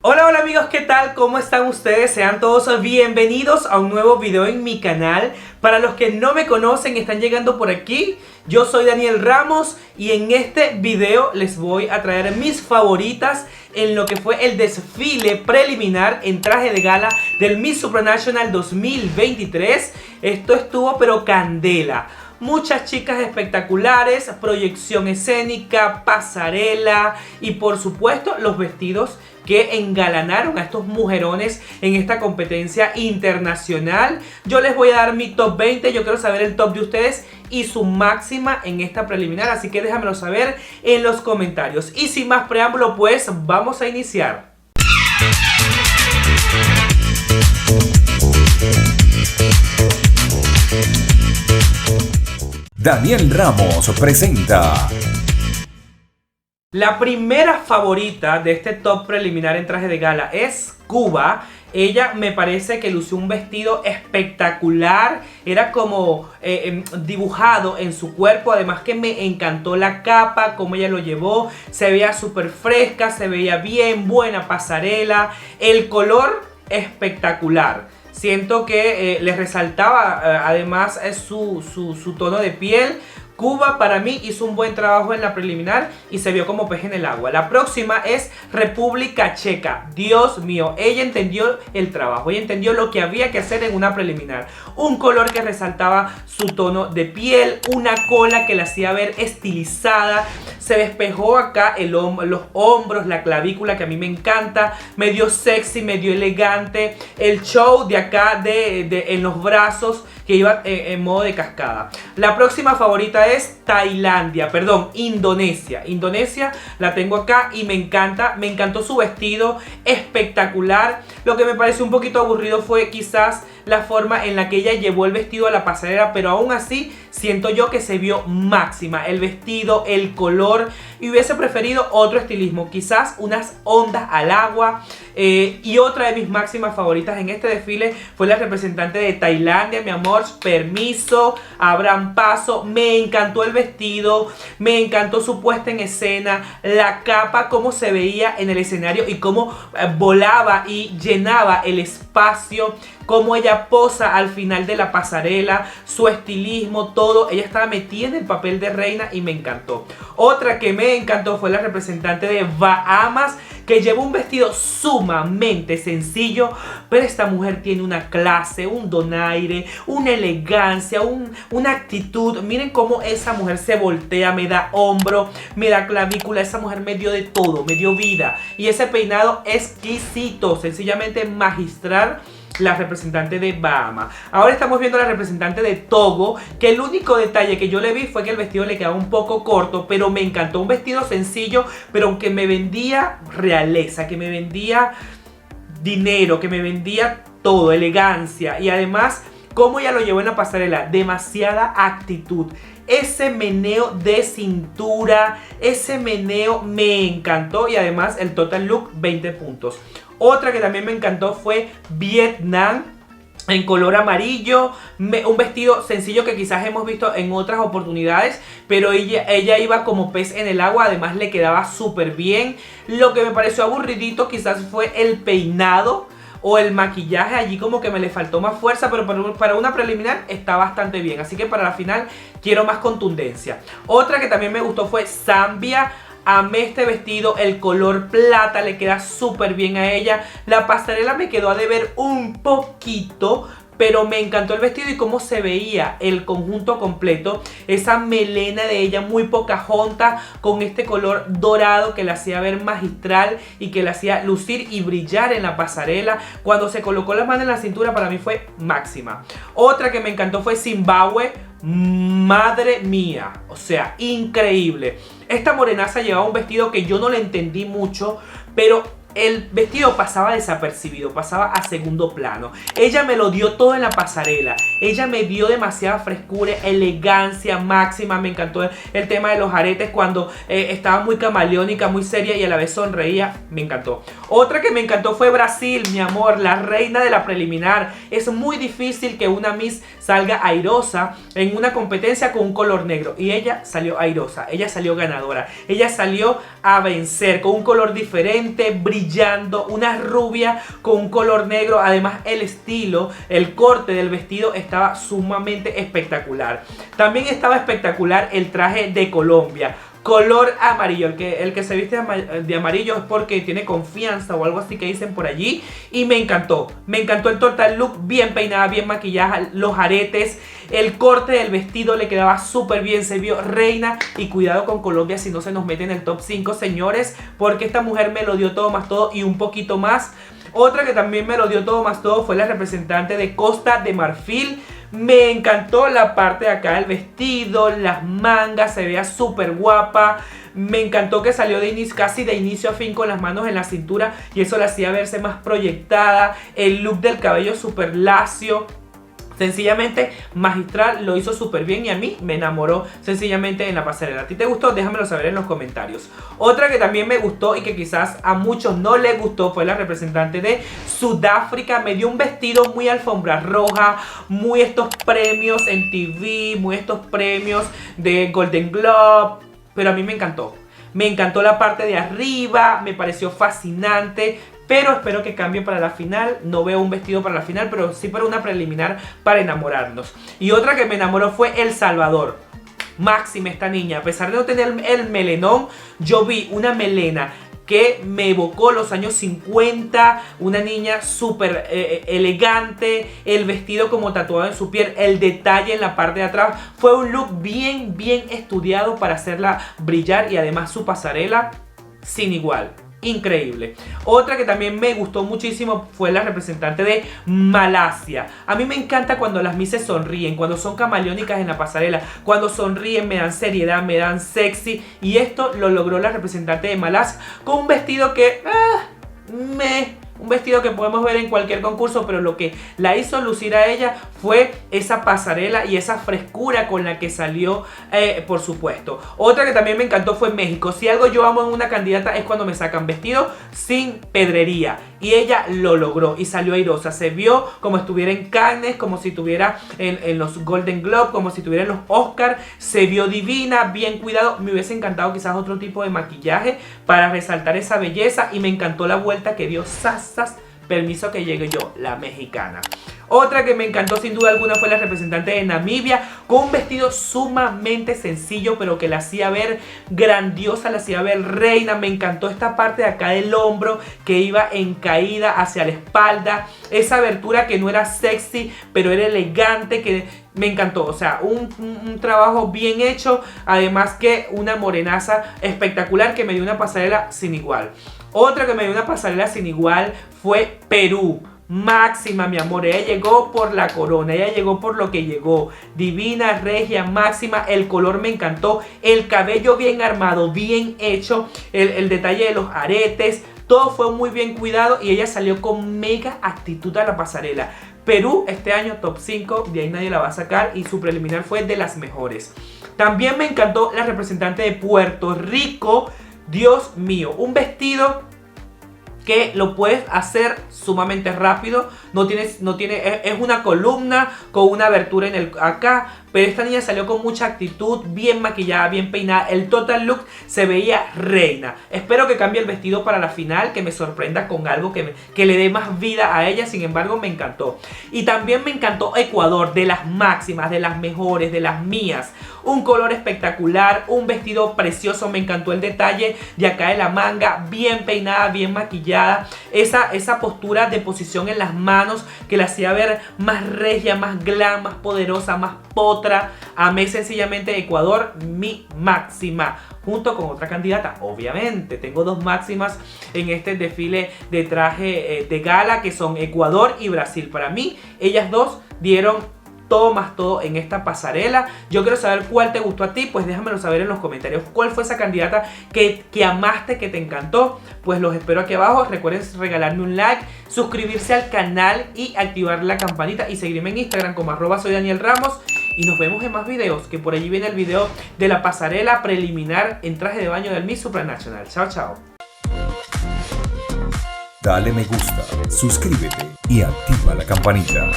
Hola amigos, ¿qué tal? ¿Cómo están ustedes? Sean todos bienvenidos a un nuevo video en mi canal. Para los que no me conocen, están llegando por aquí. Yo soy Daniel Ramos y en este video les voy a traer mis favoritas en lo que fue el desfile preliminar en traje de gala del Miss Supranational 2023. Esto estuvo pero candela. Muchas chicas espectaculares, proyección escénica, pasarela y por supuesto los vestidos que engalanaron a estos mujerones en esta competencia internacional. Yo les voy a dar mi top 20, yo quiero saber el top de ustedes y su máxima en esta preliminar, así que déjamelo saber en los comentarios. Y sin más preámbulo, pues vamos a iniciar. Daniel Ramos presenta. La primera favorita de este top preliminar en traje de gala es Cuba. Ella me parece que lució un vestido espectacular, era como dibujado en su cuerpo, además que me encantó la capa, cómo ella lo llevó, se veía súper fresca, se veía bien, buena pasarela, el color espectacular. Siento que les resaltaba además su tono de piel. Cuba para mí hizo un buen trabajo en la preliminar y se vio como pez en el agua. La próxima es República Checa. Dios mío, ella entendió el trabajo, ella entendió lo que había que hacer en una preliminar. Un color que resaltaba su tono de piel, una cola que la hacía ver estilizada. Se despejó acá los hombros, la clavícula, que a mí me encanta. Medio sexy, medio elegante. El show de acá en los brazos, que iba en modo de cascada. La próxima favorita es Indonesia. Indonesia la tengo acá y me encanta. Me encantó su vestido, espectacular. Lo que me pareció un poquito aburrido fue quizás la forma en la que ella llevó el vestido a la pasarela, pero aún así siento yo que se vio máxima. El vestido, el color, y hubiese preferido otro estilismo, quizás unas ondas al agua. Y otra de mis máximas favoritas en este desfile fue la representante de Tailandia, mi amor, permiso, abran paso. Me encantó el vestido, me encantó su puesta en escena, la capa, cómo se veía en el escenario y cómo volaba y llenaba el espacio, cómo ella posa al final de la pasarela, su estilismo, todo. Ella estaba metida en el papel de reina y me encantó. Otra que me encantó fue la representante de Bahamas, que llevó un vestido sumamente sencillo, pero esta mujer tiene una clase, un donaire, una elegancia, una actitud. Miren cómo esa mujer se voltea, me da hombro, me da clavícula. Esa mujer me dio de todo, me dio vida. Y ese peinado exquisito, sencillamente magistral, la representante de Bahamas. Ahora estamos viendo a la representante de Togo, que el único detalle que yo le vi fue que el vestido le quedaba un poco corto, pero me encantó. Un vestido sencillo, pero que me vendía realeza, que me vendía dinero, que me vendía todo, elegancia. Y además, cómo ella lo llevó en la pasarela, demasiada actitud. Ese meneo de cintura, ese meneo me encantó. Y además el total look, 20 puntos. Otra que también me encantó fue Vietnam, en color amarillo, un vestido sencillo que quizás hemos visto en otras oportunidades, pero ella iba como pez en el agua, además le quedaba súper bien. Lo que me pareció aburridito quizás fue el peinado o el maquillaje, allí como que me le faltó más fuerza, pero para una preliminar está bastante bien, así que para la final quiero más contundencia. Otra que también me gustó fue Zambia. Amé este vestido, el color plata le queda súper bien a ella. La pasarela me quedó a deber un poquito, pero me encantó el vestido y cómo se veía el conjunto completo. Esa melena de ella muy Pocahontas, con este color dorado que la hacía ver magistral y que la hacía lucir y brillar en la pasarela. Cuando se colocó la mano en la cintura, para mí fue máxima. Otra que me encantó fue Zimbabue. Madre mía, o sea, increíble. Esta morenaza llevaba un vestido que yo no le entendí mucho, pero el vestido pasaba desapercibido, pasaba a segundo plano. Ella me lo dio todo en la pasarela. Ella me dio demasiada frescura, elegancia máxima. Me encantó el tema de los aretes cuando estaba muy camaleónica, muy seria y a la vez sonreía. Me encantó. Otra que me encantó fue Brasil, mi amor, la reina de la preliminar. Es muy difícil que una Miss salga airosa en una competencia con un color negro. Y ella salió airosa, ella salió ganadora. Ella salió a vencer con un color diferente, brillante, brillando, una rubia con un color negro. Además el estilo, el corte del vestido estaba sumamente espectacular. También estaba espectacular el traje de Colombia, color amarillo. El que se viste de amarillo es porque tiene confianza o algo así que dicen por allí. Y me encantó el total look, bien peinada, bien maquillada, los aretes, el corte del vestido le quedaba súper bien, se vio reina. Y cuidado con Colombia si no se nos mete en el top 5, señores, porque esta mujer me lo dio todo más todo y un poquito más. Otra que también me lo dio todo más todo fue la representante de Costa de Marfil. Me encantó la parte de acá del vestido, las mangas, se veía súper guapa. Me encantó que salió casi de inicio a fin con las manos en la cintura y eso la hacía verse más proyectada. El look del cabello súper lacio, sencillamente magistral, lo hizo súper bien y a mí me enamoró sencillamente en la pasarela. ¿A ti te gustó? Déjamelo saber en los comentarios. Otra que también me gustó y que quizás a muchos no les gustó fue la representante de Sudáfrica. Me dio un vestido muy alfombra roja, muy estos premios en TV, muy estos premios de Golden Globe, pero a mí me encantó. Me encantó la parte de arriba, me pareció fascinante. Pero espero que cambie para la final. No veo un vestido para la final, pero sí para una preliminar para enamorarnos. Y otra que me enamoró fue El Salvador. Máxima esta niña, a pesar de no tener el melenón, yo vi una melena que me evocó los años 50, una niña súper elegante, el vestido como tatuado en su piel, el detalle en la parte de atrás, fue un look bien estudiado para hacerla brillar y además su pasarela sin igual. Increíble. Otra que también me gustó muchísimo fue la representante de Malasia. A mí me encanta cuando las misses sonríen, cuando son camaleónicas en la pasarela, cuando sonríen me dan seriedad, me dan sexy. Y esto lo logró la representante de Malasia con un vestido que un vestido que podemos ver en cualquier concurso, pero lo que la hizo lucir a ella fue esa pasarela y esa frescura con la que salió, por supuesto. Otra que también me encantó fue México. Si algo yo amo en una candidata es cuando me sacan vestido sin pedrería. Y ella lo logró y salió airosa. Se vio como estuviera en Cannes, como si estuviera en los Golden Globe, como si estuviera en los Oscar. Se vio divina, bien cuidado. Me hubiese encantado quizás otro tipo de maquillaje para resaltar esa belleza. Y me encantó la vuelta que dio permiso que llegue yo, la mexicana. Otra que me encantó sin duda alguna fue la representante de Namibia, con un vestido sumamente sencillo, pero que la hacía ver grandiosa, la hacía ver reina. Me encantó esta parte de acá del hombro que iba en caída hacia la espalda, esa abertura que no era sexy, pero era elegante, que me encantó. O sea, un trabajo bien hecho, además que una morenaza espectacular que me dio una pasarela sin igual. Otra que me dio una pasarela sin igual fue Perú. Máxima, mi amor, ella llegó por la corona, ella llegó por lo que llegó, divina, regia, máxima. El color me encantó, el cabello bien armado, bien hecho, el detalle de los aretes, todo fue muy bien cuidado y ella salió con mega actitud a la pasarela. Perú este año top 5, de ahí nadie la va a sacar y su preliminar fue de las mejores. También me encantó la representante de Puerto Rico. Dios mío, un vestido que lo puedes hacer sumamente rápido, es una columna con una abertura en acá, pero esta niña salió con mucha actitud, bien maquillada, bien peinada, el total look se veía reina. Espero que cambie el vestido para la final, que me sorprenda con algo que le dé más vida a ella. Sin embargo, me encantó. Y también me encantó Ecuador, de las máximas, de las mejores, de las mías. Un color espectacular, un vestido precioso, me encantó el detalle de acá de la manga, bien peinada, bien maquillada, esa postura de posición en las manos que la hacía ver más regia, más glam, más poderosa, más potra. Amé sencillamente Ecuador, mi máxima, junto con otra candidata. Obviamente tengo dos máximas en este desfile de traje de gala, que son Ecuador y Brasil. Para mí ellas dos dieron todo más todo en esta pasarela. Yo quiero saber cuál te gustó a ti, pues déjamelo saber en los comentarios. ¿Cuál fue esa candidata que amaste, que te encantó? Pues los espero aquí abajo. Recuerden regalarme un like, suscribirse al canal y activar la campanita y seguirme en Instagram como @soydanielramos. Y nos vemos en más videos, que por allí viene el video de la pasarela preliminar en traje de baño del Miss Supranational. Chao, chao. Dale me gusta, suscríbete y activa la campanita.